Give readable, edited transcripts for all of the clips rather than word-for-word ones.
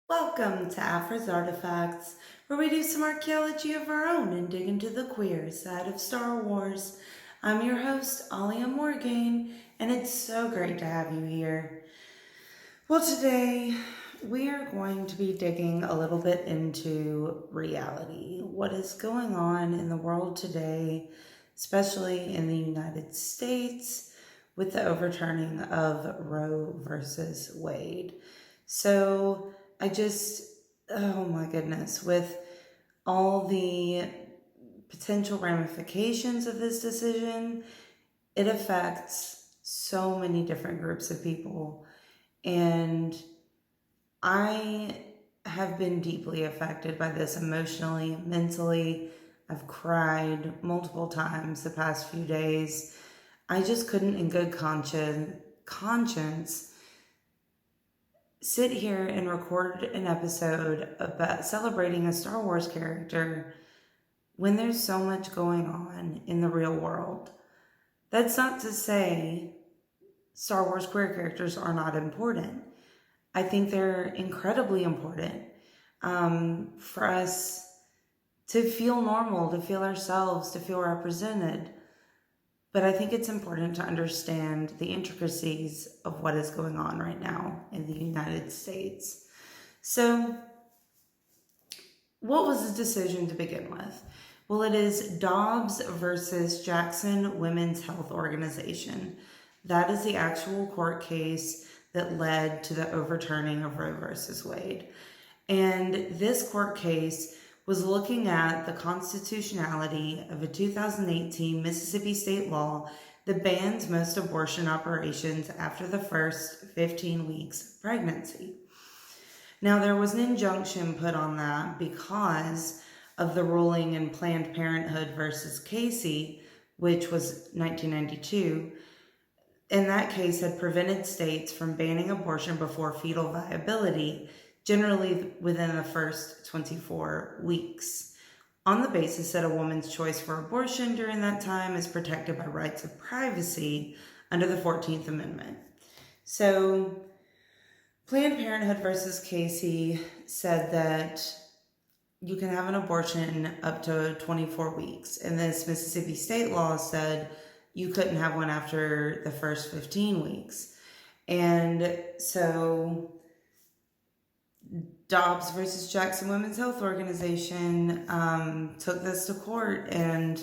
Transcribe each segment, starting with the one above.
Welcome to Aphra's Artifacts, where we do some archaeology of our own and dig into the queer side of Star Wars. I'm your host, Alia Morgan, and it's so great to have you here. Well, today we are going to be digging a little bit into reality. What is going on in the world today, especially in the United States, with the overturning of Roe versus Wade. So oh my goodness, with all the potential ramifications of this decision, it affects so many different groups of people. And I have been deeply affected by this emotionally, mentally. I've cried multiple times the past few days. I just couldn't in good conscience sit here and record an episode about celebrating a Star Wars character when there's so much going on in the real world. That's not to say Star Wars queer characters are not important. I think they're incredibly important for us to feel normal, to feel ourselves, to feel represented. But I think it's important to understand the intricacies of what is going on right now in the United States. So, what was the decision to begin with? Well, it is Dobbs versus Jackson Women's Health Organization. That is the actual court case that led to the overturning of Roe versus Wade. And this court case was looking at the constitutionality of a 2018 Mississippi state law that bans most abortion operations after the first 15 weeks of pregnancy. Now, there was an injunction put on that because of the ruling in Planned Parenthood versus Casey, which was 1992. And that case had prevented states from banning abortion before fetal viability, generally within the first 24 weeks, on the basis that a woman's choice for abortion during that time is protected by rights of privacy under the 14th Amendment. So, Planned Parenthood versus Casey said that you can have an abortion up to 24 weeks, and this Mississippi state law said you couldn't have one after the first 15 weeks. And so Dobbs versus Jackson Women's Health Organization took this to court and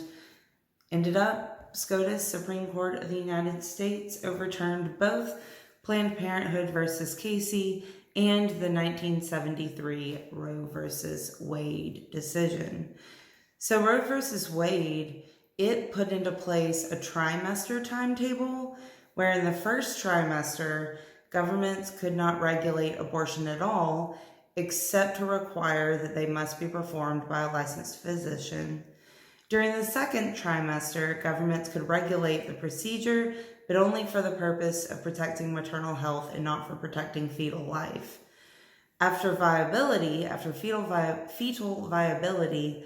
ended up SCOTUS, Supreme Court of the United States, overturned both Planned Parenthood versus Casey and the 1973 Roe versus Wade decision. So Roe versus Wade, it put into place a trimester timetable where in the first trimester, governments could not regulate abortion at all, except to require that they must be performed by a licensed physician. During the second trimester, governments could regulate the procedure, but only for the purpose of protecting maternal health and not for protecting fetal life. After fetal viability,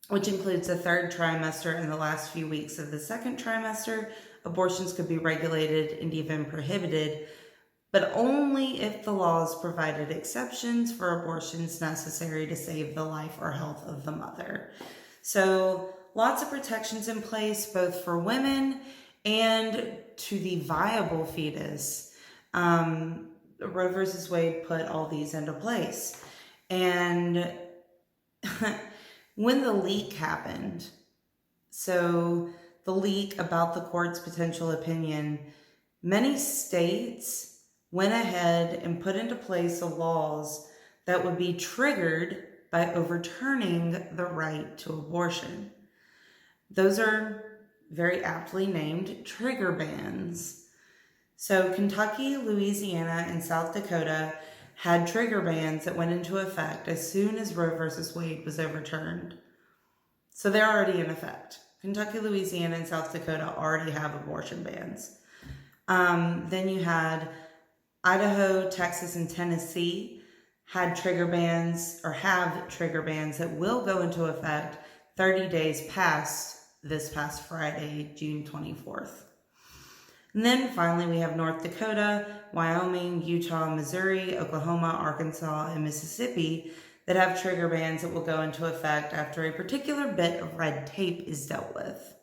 which includes the third trimester and the last few weeks of the second trimester, abortions could be regulated and even prohibited, but only if the laws provided exceptions for abortions necessary to save the life or health of the mother. So lots of protections in place, both for women and to the viable fetus. Roe versus Wade put all these into place. And when the leak happened, so the leak about the court's potential opinion, many states went ahead and put into place the laws that would be triggered by overturning the right to abortion. Those are very aptly named trigger bans. So Kentucky, Louisiana, and South Dakota had trigger bans that went into effect as soon as Roe versus Wade was overturned. So they're already in effect. Kentucky, Louisiana, and South Dakota already have abortion bans. Then you had Idaho, Texas, and Tennessee had trigger bans or have trigger bans that will go into effect 30 days past this past Friday, June 24th. And then finally we have North Dakota, Wyoming, Utah, Missouri, Oklahoma, Arkansas, and Mississippi that have trigger bans that will go into effect after a particular bit of red tape is dealt with.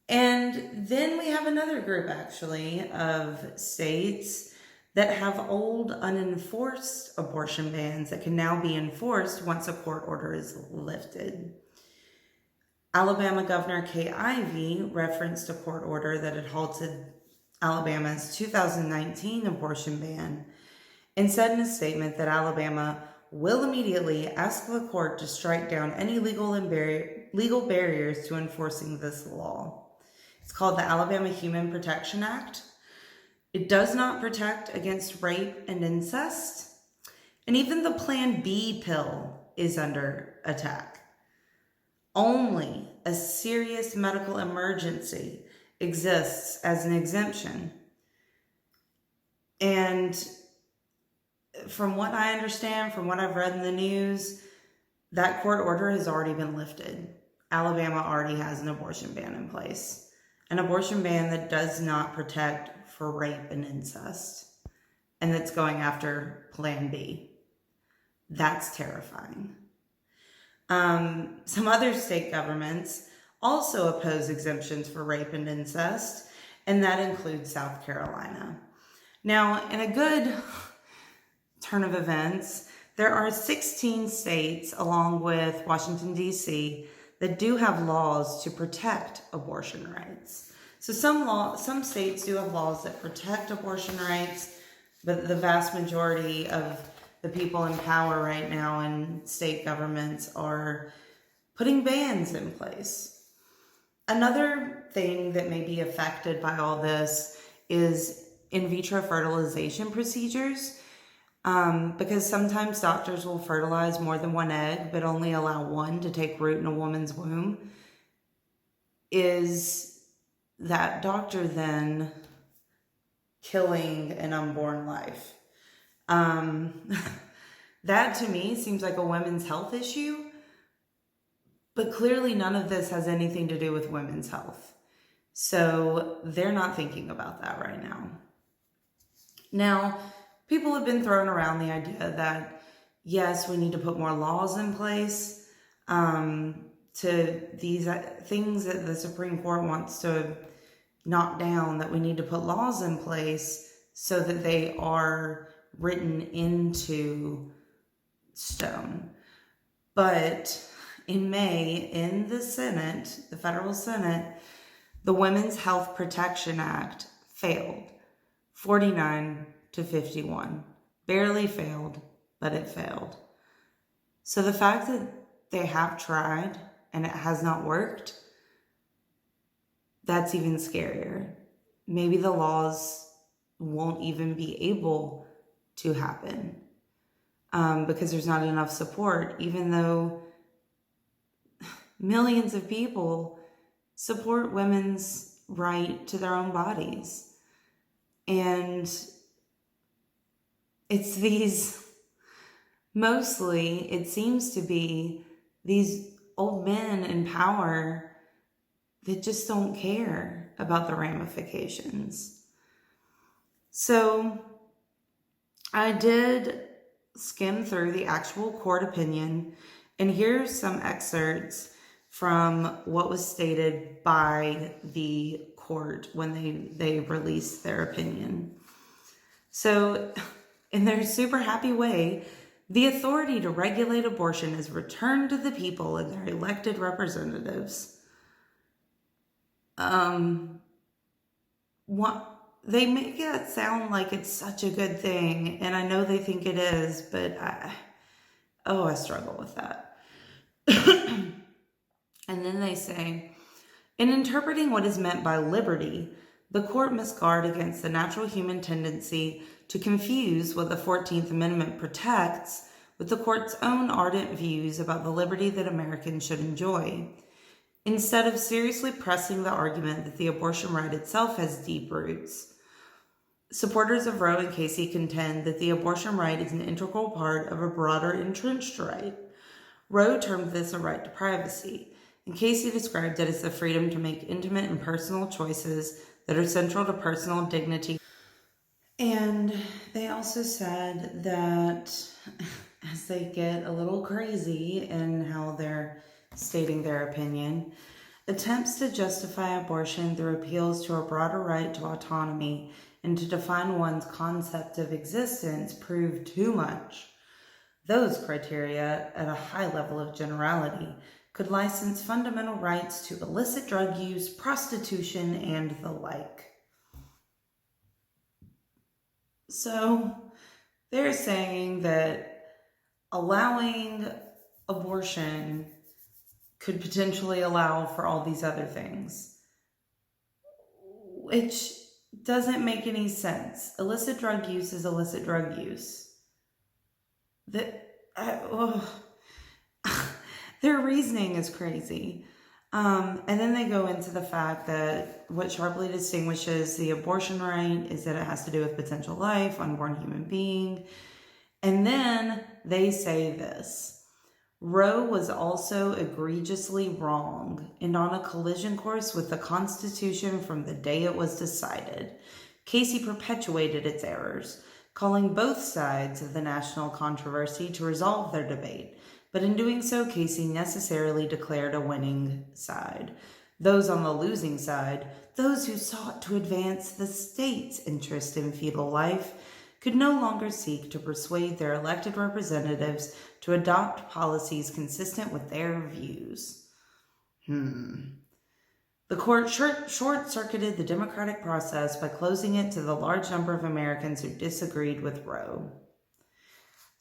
And then we have another group, actually, of states that have old, unenforced abortion bans that can now be enforced once a court order is lifted. Alabama Governor Kay Ivey referenced a court order that had halted Alabama's 2019 abortion ban and said in a statement that Alabama will immediately ask the court to strike down any legal barriers to enforcing this law. It's called the Alabama Human Protection Act. It does not protect against rape and incest, and even the Plan B pill is under attack. Only a serious medical emergency exists as an exemption. And from what I understand, from what I've read in the news, that court order has already been lifted. Alabama already has an abortion ban in place. An abortion ban that does not protect for rape and incest, and that's going after Plan B. That's terrifying. Some other state governments also oppose exemptions for rape and incest, and that includes South Carolina. Now, in a good turn of events, there are 16 states, along with Washington, D.C., that do have laws to protect abortion rights. So some states do have laws that protect abortion rights, but the vast majority of the people in power right now in state governments are putting bans in place. Another thing that may be affected by all this is in vitro fertilization procedures, because sometimes doctors will fertilize more than one egg, but only allow one to take root in a woman's womb. Is that doctor then killing an unborn life? That to me seems like a women's health issue, but clearly none of this has anything to do with women's health. So they're not thinking about that right now. Now, people have been throwing around the idea that, yes, we need to put more laws in place to these things that the Supreme Court wants to knock down, that we need to put laws in place so that they are written into stone. But in May, in the Senate, the federal Senate, the Women's Health Protection Act failed, 49-51. Barely failed, but it failed. So the fact that they have tried and it has not worked, that's even scarier. Maybe the laws won't even be able to happen because there's not enough support, even though millions of people support women's right to their own bodies. And it's these, mostly, it seems to be these old men in power that just don't care about the ramifications. So I did skim through the actual court opinion, and here's some excerpts from what was stated by the court when they released their opinion. So, in their super happy way, the authority to regulate abortion is returned to the people and their elected representatives. They make it sound like it's such a good thing, and I know they think it is, but I struggle with that. And then they say, in interpreting what is meant by liberty, the court must guard against the natural human tendency to confuse what the 14th Amendment protects with the court's own ardent views about the liberty that Americans should enjoy. Instead of seriously pressing the argument that the abortion right itself has deep roots, supporters of Roe and Casey contend that the abortion right is an integral part of a broader entrenched right. Roe termed this a right to privacy, and Casey described it as the freedom to make intimate and personal choices that are central to personal dignity. And they also said that as they get a little crazy in how they're stating their opinion, attempts to justify abortion through appeals to a broader right to autonomy and to define one's concept of existence prove too much. Those criteria, at a high level of generality, could license fundamental rights to illicit drug use, prostitution, and the like. So they're saying that allowing abortion could potentially allow for all these other things, which doesn't make any sense. Illicit drug use is illicit drug use. Their reasoning is crazy. And then they go into the fact that what sharply distinguishes the abortion right is that it has to do with potential life, unborn human being. And then they say this: Roe was also egregiously wrong and on a collision course with the Constitution from the day it was decided. Casey perpetuated its errors, calling both sides of the national controversy to resolve their debate. But in doing so, Casey necessarily declared a winning side. Those on the losing side, those who sought to advance the state's interest in fetal life, could no longer seek to persuade their elected representatives to adopt policies consistent with their views. The court short-circuited the democratic process by closing it to the large number of Americans who disagreed with Roe.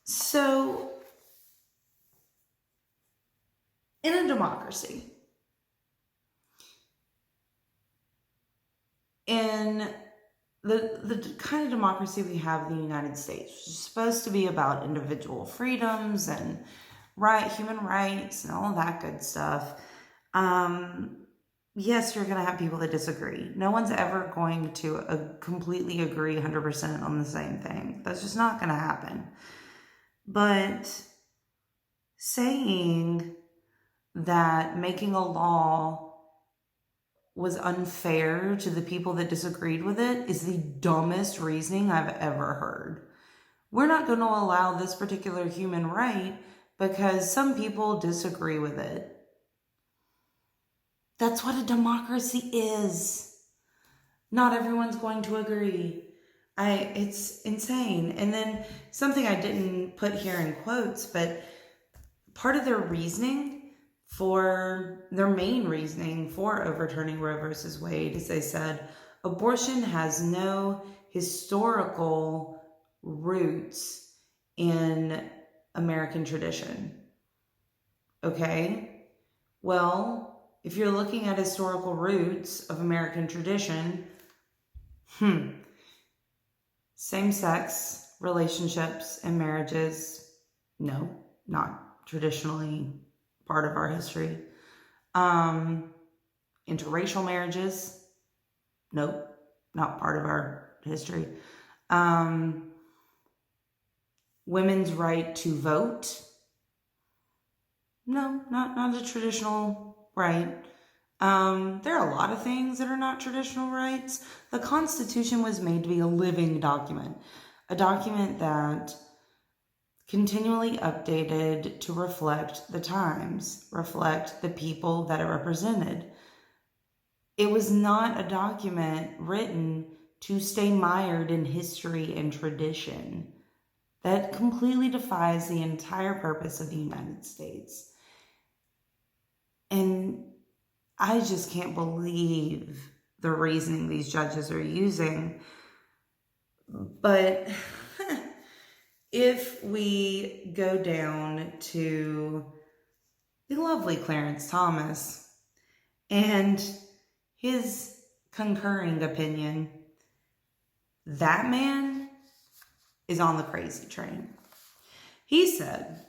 So, in a democracy, in the kind of democracy we have in the United States, which is supposed to be about individual freedoms and human rights and all of that good stuff, yes, you're going to have people that disagree. No one's ever going to completely agree 100% on the same thing. That's just not going to happen. But saying that making a law was unfair to the people that disagreed with it is the dumbest reasoning I've ever heard. We're not going to allow this particular human right because some people disagree with it. That's what a democracy is. Not everyone's going to agree. It's insane. And then something I didn't put here in quotes, but part of their main reasoning for overturning Roe versus Wade is they said abortion has no historical roots in American tradition. Okay? Well, if you're looking at historical roots of American tradition, same-sex relationships and marriages, no, not traditionally part of our history. Interracial marriages, nope, not part of our history. Women's right to vote, no, not a traditional right. There are a lot of things that are not traditional rights. The Constitution was made to be a living document, a document that continually updated to reflect the times, reflect the people that it represented. It was not a document written to stay mired in history and tradition. That completely defies the entire purpose of the United States. And I just can't believe the reasoning these judges are using. But if we go down to the lovely Clarence Thomas and his concurring opinion, that man is on the crazy train. He said,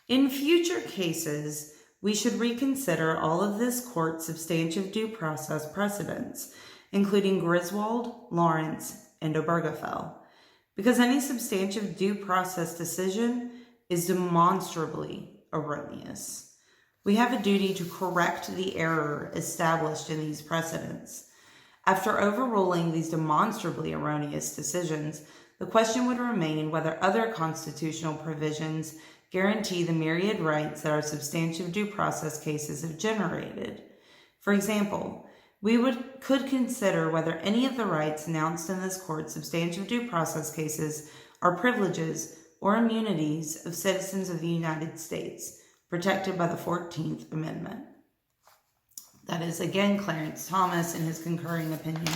in future cases, we should reconsider all of this court's substantive due process precedents, including Griswold, Lawrence, and Obergefell, because any substantive due process decision is demonstrably erroneous. We have a duty to correct the error established in these precedents. After overruling these demonstrably erroneous decisions, the question would remain whether other constitutional provisions guarantee the myriad rights that our substantive due process cases have generated. For example, we could consider whether any of the rights announced in this court's substantive due process cases are privileges or immunities of citizens of the United States, protected by the 14th Amendment. That is, again, Clarence Thomas in his concurring opinion.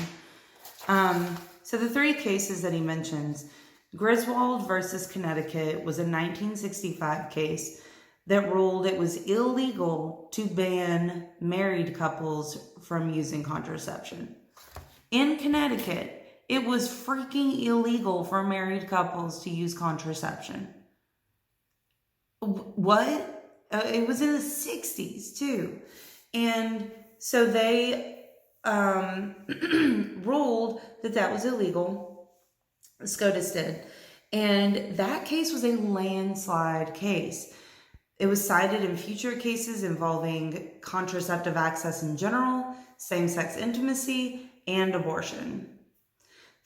So the three cases that he mentions, Griswold versus Connecticut was a 1965 case that ruled it was illegal to ban married couples from using contraception. In Connecticut, it was freaking illegal for married couples to use contraception. What? It was in the 60s too. And so they ruled that that was illegal. SCOTUS did. And that case was a landslide case. It was cited in future cases involving contraceptive access in general, same-sex intimacy, and abortion.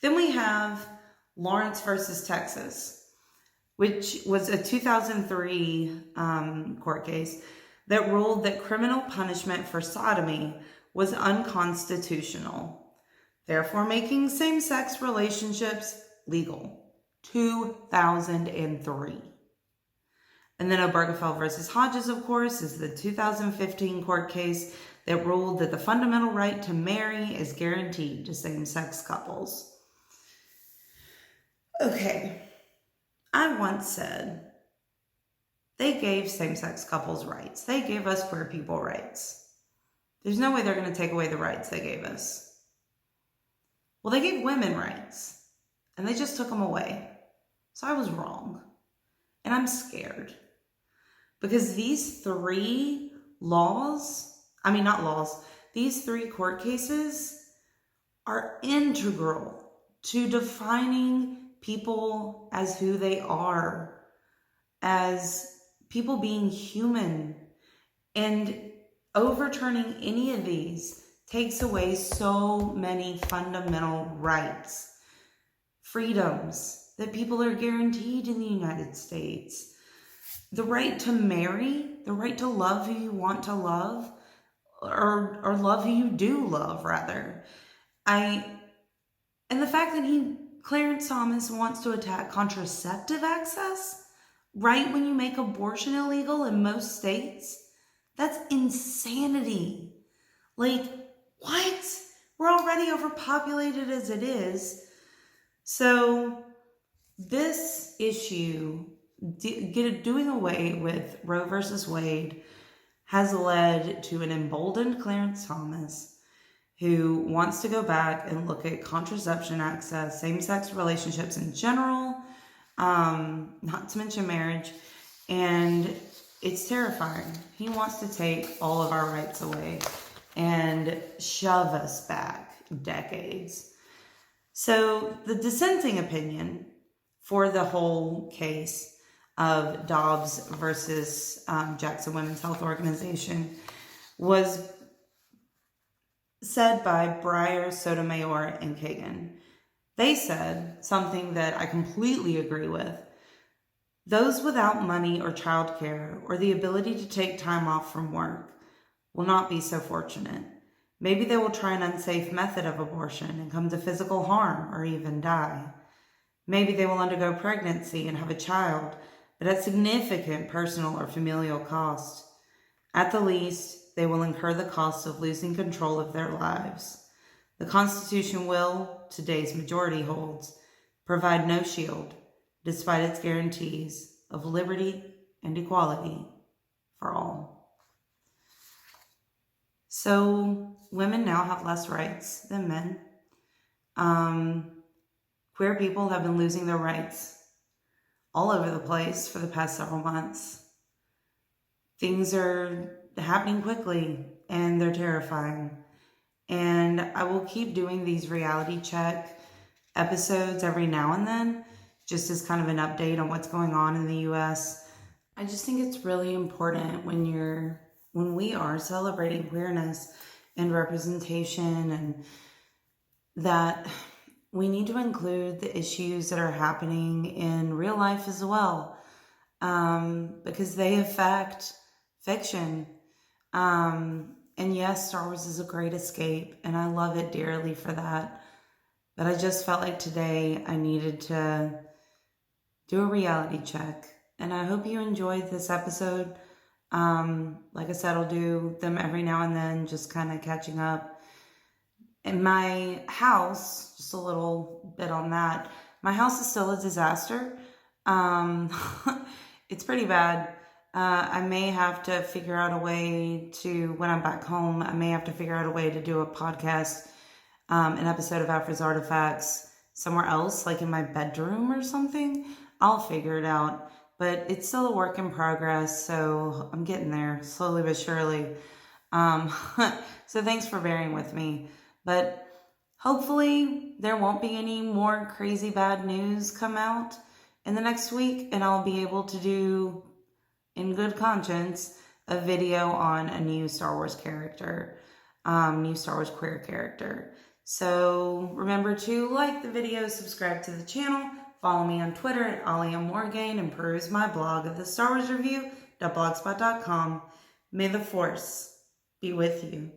Then we have Lawrence versus Texas, which was a 2003 court case that ruled that criminal punishment for sodomy was unconstitutional, therefore making same-sex relationships legal. 2003. And then Obergefell versus Hodges, of course, is the 2015 court case that ruled that the fundamental right to marry is guaranteed to same-sex couples. Okay, I once said they gave same-sex couples rights. They gave us queer people rights. There's no way they're going to take away the rights they gave us. Well, they gave women rights, and they just took them away. So I was wrong. And I'm scared. Because these three these three court cases are integral to defining people as who they are, as people being human. And overturning any of these takes away so many fundamental rights, freedoms that people are guaranteed in the United States. The right to marry, the right to love who you want to love, or love who you do love, rather. And the fact that Clarence Thomas wants to attack contraceptive access right when you make abortion illegal in most states, that's insanity. Like, what? We're already overpopulated as it is. So this issue, doing away with Roe versus Wade, has led to an emboldened Clarence Thomas who wants to go back and look at contraception access, same-sex relationships in general, not to mention marriage, and it's terrifying. He wants to take all of our rights away and shove us back decades. So the dissenting opinion for the whole case of Dobbs versus Jackson Women's Health Organization was said by Breyer, Sotomayor, and Kagan. They said something that I completely agree with. Those without money or childcare or the ability to take time off from work will not be so fortunate. Maybe they will try an unsafe method of abortion and come to physical harm or even die. Maybe they will undergo pregnancy and have a child, but at significant personal or familial cost. At the least, they will incur the cost of losing control of their lives. The Constitution will, today's majority holds, provide no shield, despite its guarantees of liberty and equality for all. So, women now have less rights than men. Queer people have been losing their rights all over the place for the past several months. Things are happening quickly and they're terrifying. And I will keep doing these reality check episodes every now and then, just as kind of an update on what's going on in the US. I just think it's really important when we are celebrating queerness and representation and that we need to include the issues that are happening in real life as well, because they affect fiction. And yes, Star Wars is a great escape, and I love it dearly for that. But I just felt like today I needed to do a reality check. And I hope you enjoyed this episode. Like I said, I'll do them every now and then, just kind of catching up. In my house, just a little bit on that, my house is still a disaster. It's pretty bad. I may have to figure out a way to, when I'm back home, I may have to figure out a way to do a podcast, an episode of Aphra's Artifacts somewhere else, like in my bedroom or something. I'll figure it out. But it's still a work in progress, so I'm getting there, slowly but surely. So thanks for bearing with me. But hopefully there won't be any more crazy bad news come out in the next week, and I'll be able to do, in good conscience, a video on a new Star Wars character, new Star Wars queer character. So remember to like the video, subscribe to the channel, follow me on Twitter at AliaMorgan, and peruse my blog at thestarswarsreview.blogspot.com. May the Force be with you.